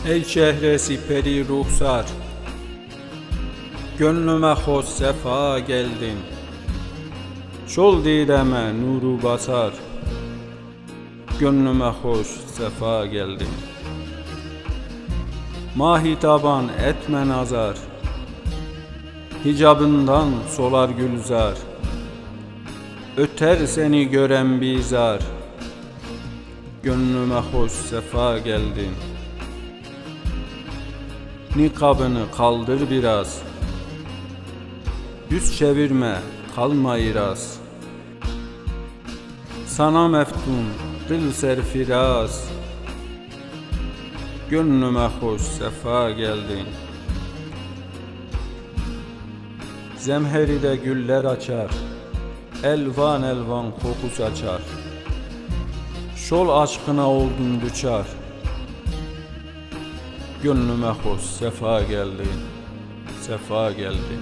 Ey çehresi peri ruhsar, gönlüme hoş sefa geldin. Şol direme nuru basar, gönlüme hoş sefa geldin. Mahitaban etme nazar, hicabından solar gülzar. Öter seni gören bizar, gönlüme hoş sefa geldin. Nikabını kaldır biraz, yüz çevirme kalma iraz. Sana meftun dil serfiraz, gönlüme hoş sefa geldin. Zemheride güller açar, elvan elvan koku saçar. Şol aşkına oldum düçar, gönlüme hoş sefa geldin, sefa geldin.